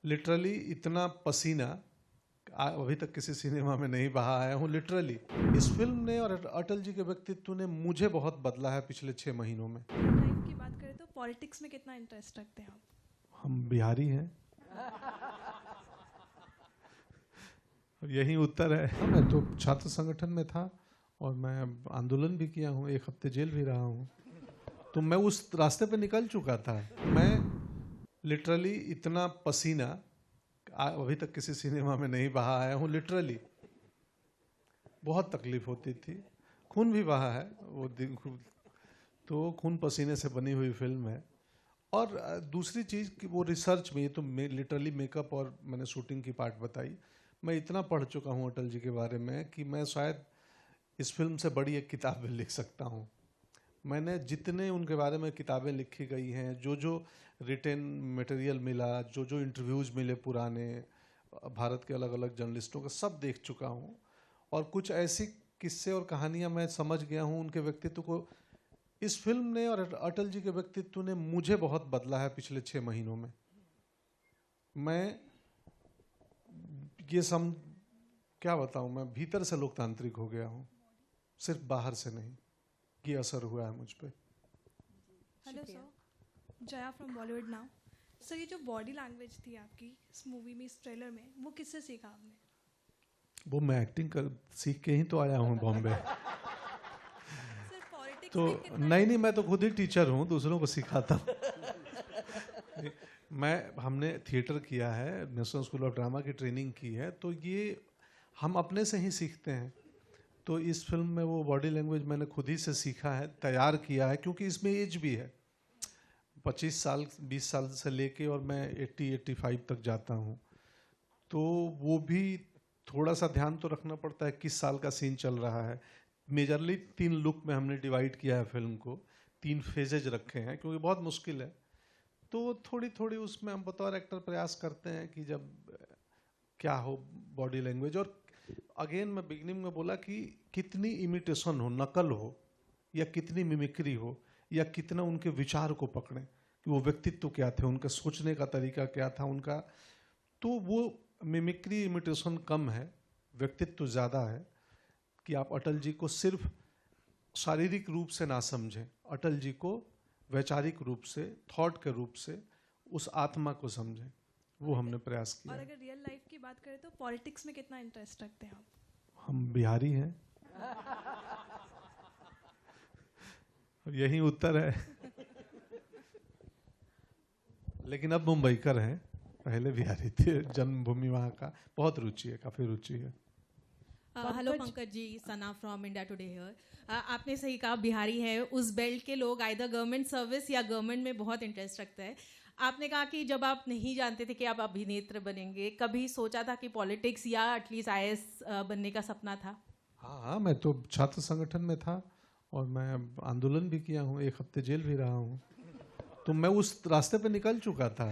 Literally इतना पसीना अभी तक किसी सिनेमा में नहीं बहा आया हूँ लिटरली। इस फिल्म ने और अटल जी के व्यक्तित्व ने मुझे बहुत बदला है पिछले 6 महीनों में। लाइफ की बात करें तो पॉलिटिक्स में कितना इंटरेस्ट रखते हैं आप? हम बिहारी हैं। यही उत्तर है। मैं तो छात्र संगठन में था और मैं आंदोलन भी किया हूँ, 1 हफ्ते जेल भी रहा हूँ, तो मैं उस रास्ते पे निकल चुका था। मैं लिटरली इतना पसीना अभी तक किसी सिनेमा में नहीं बहा आया हूँ लिटरली। बहुत तकलीफ होती थी, खून भी बहा है वो दिन, तो खून पसीने से बनी हुई फिल्म है। और दूसरी चीज़ कि वो रिसर्च में, ये तो लिटरली मेकअप और मैंने शूटिंग की पार्ट बताई। मैं इतना पढ़ चुका हूँ अटल जी के बारे में कि मैं शायद इस फिल्म से बड़ी एक किताब भी लिख सकता हूँ। मैंने जितने उनके बारे में किताबें लिखी गई हैं, जो जो रिटेन मटेरियल मिला, जो जो इंटरव्यूज़ मिले पुराने भारत के अलग अलग जर्नलिस्टों का, सब देख चुका हूँ। और कुछ ऐसी किस्से और कहानियाँ मैं समझ गया हूँ उनके व्यक्तित्व को। इस फिल्म ने और अटल जी के व्यक्तित्व ने मुझे बहुत बदला है पिछले 6 महीनों में। मैं ये क्या बताऊँ, मैं भीतर से लोकतांत्रिक हो गया हूँ, सिर्फ बाहर से नहीं। ये असर हुआ है मुझ पे। Hello sir, Jaya from Bollywood now. Sir, ये जो बॉडी लैंग्वेज थी आपकी इस मूवी में, इस ट्रेलर में, वो किससे सीखा आपने? वो मैं एक्टिंग कर सीख के ही तो आया हूँ बॉम्बे। सर, पॉलिटिक्स तो में कितना नहीं, मैं तो खुद ही टीचर हूँ, दूसरों को सिखाता हूँ। हमने थिएटर किया है, नेशनल स्कूल ऑफ ड्रामा की ट्रेनिंग की है, तो ये हम अपने से ही सीखते हैं। तो इस फिल्म में वो बॉडी लैंग्वेज मैंने खुद ही से सीखा है, तैयार किया है, क्योंकि इसमें एज भी है 25 साल 20 साल से लेके, और मैं 80-85 तक जाता हूँ। तो वो भी थोड़ा सा ध्यान तो रखना पड़ता है किस साल का सीन चल रहा है। मेजरली 3 लुक में हमने डिवाइड किया है फिल्म को, 3 फेजेज रखे हैं, क्योंकि बहुत मुश्किल है। तो थोड़ी थोड़ी उसमें हम बतौर एक्टर प्रयास करते हैं कि जब क्या हो बॉडी लैंग्वेज। और अगेन मैं बिगिनिंग में बोला कि कितनी इमिटेशन हो, नकल हो, या कितनी मिमिक्री हो, या कितना उनके विचार को पकड़ें कि वो व्यक्तित्व क्या थे, उनका सोचने का तरीका क्या था उनका। तो वो मिमिक्री इमिटेशन कम है, व्यक्तित्व ज़्यादा है। कि आप अटल जी को सिर्फ शारीरिक रूप से ना समझें, अटल जी को वैचारिक रूप से, थॉट के रूप से, उस आत्मा को समझें। वो हमने प्रयास किया। और अगर रियल लाइफ की बात करें तो पॉलिटिक्स में कितना इंटरेस्ट रखते हैं आप? हम बिहारी हैं। यही उत्तर है। लेकिन अब मुंबईकर हैं, पहले बिहारी थे। जन्मभूमि वहाँ का, बहुत रुचि है, काफ़ी रुचि है। Hello Pankaj ji, Sana from India Today here. आपने सही कहा, बिहारी है। उस बेल्ट के लोग आइदर गवर्नमेंट सर्विस या गवर्नमेंट में बहुत इंटरेस्ट रखते हैं। आपने कहा कि जब आप नहीं जानते थे कि आप अभिनेत्र बनेंगे, कभी सोचा था कि पॉलिटिक्स या एटलीस्ट आईएएस बनने का सपना था? हाँ, मैं तो छात्र संगठन में था और मैं आंदोलन भी किया हूँ, 1 हफ्ते जेल भी रहा हूँ, तो मैं उस रास्ते पे निकल चुका था।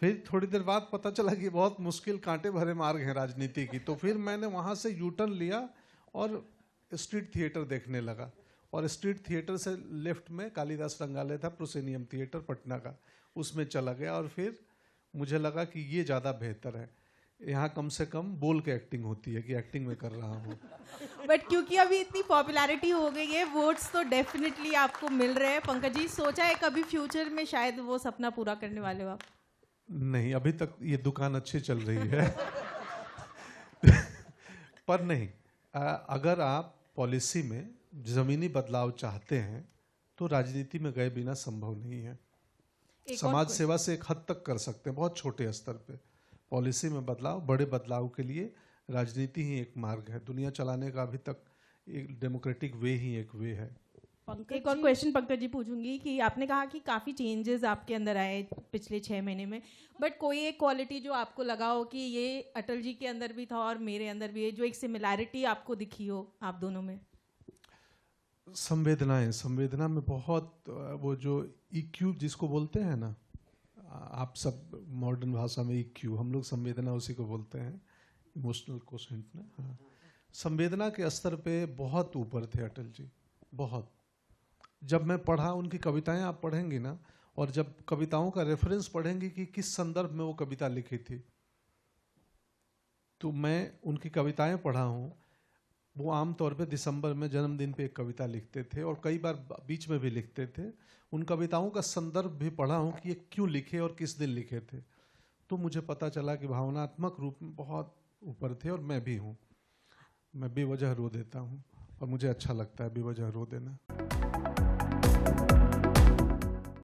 फिर थोड़ी देर बाद पता चला कि बहुत मुश्किल, कांटे भरे मार्ग हैं राजनीति की। तो फिर मैंने वहाँ से यू टर्न लिया और स्ट्रीट थिएटर देखने लगा। और स्ट्रीट थिएटर से लेफ्ट में कालिदास रंगालय था, प्रोसेनियम थिएटर पटना का, उसमें चला गया। और फिर मुझे लगा कि ये ज़्यादा बेहतर है, यहाँ कम से कम बोल के एक्टिंग होती है कि एक्टिंग में कर रहा हूँ। बट क्योंकि अभी इतनी पॉपुलैरिटी हो गई है, वोट्स तो डेफिनेटली आपको मिल रहे हैं। पंकज जी, सोचा है कभी फ्यूचर में शायद वो सपना पूरा करने वाले हो आप? नहीं, अभी तक ये दुकान अच्छी चल रही है। पर नहीं, अगर आप पॉलिसी में ज़मीनी बदलाव चाहते हैं तो राजनीति में गए बिना संभव नहीं है। समाज सेवा से एक हद तक कर सकते हैं, बहुत छोटे स्तर पे। पॉलिसी में बदलाव, बड़े बदलाव के लिए राजनीति ही एक मार्ग है। दुनिया चलाने का अभी तक एक डेमोक्रेटिक वे ही एक वे है। एक और क्वेश्चन पंकज जी पूछूंगी कि आपने कहा कि काफ़ी चेंजेस आपके अंदर आए पिछले 6 महीने में, बट कोई एक क्वालिटी जो आपको लगा हो कि ये अटल जी के अंदर भी था और मेरे अंदर भी है, जो एक सिमिलैरिटी आपको दिखी हो आप दोनों में? संवेदनाएं, संवेदना में बहुत, वो जो EQ जिसको बोलते हैं ना, आप सब मॉडर्न भाषा में EQ, हम लोग संवेदना उसी को बोलते हैं, इमोशनल कोशेंट ना। हाँ, संवेदना के स्तर पे बहुत ऊपर थे अटल जी, बहुत। जब मैं पढ़ा उनकी कविताएं, आप पढ़ेंगी ना, और जब कविताओं का रेफरेंस पढ़ेंगे कि किस संदर्भ में वो कविता लिखी थी, तो मैं उनकी कविताएं पढ़ा हूँ। वो आमतौर पे दिसंबर में जन्मदिन पे एक कविता लिखते थे और कई बार बीच में भी लिखते थे। उन कविताओं का संदर्भ भी पढ़ा हूँ कि ये क्यों लिखे और किस दिन लिखे थे। तो मुझे पता चला कि भावनात्मक रूप में बहुत ऊपर थे और मैं भी हूँ। मैं बेवजह रो देता हूँ और मुझे अच्छा लगता है बेवजह रो देना।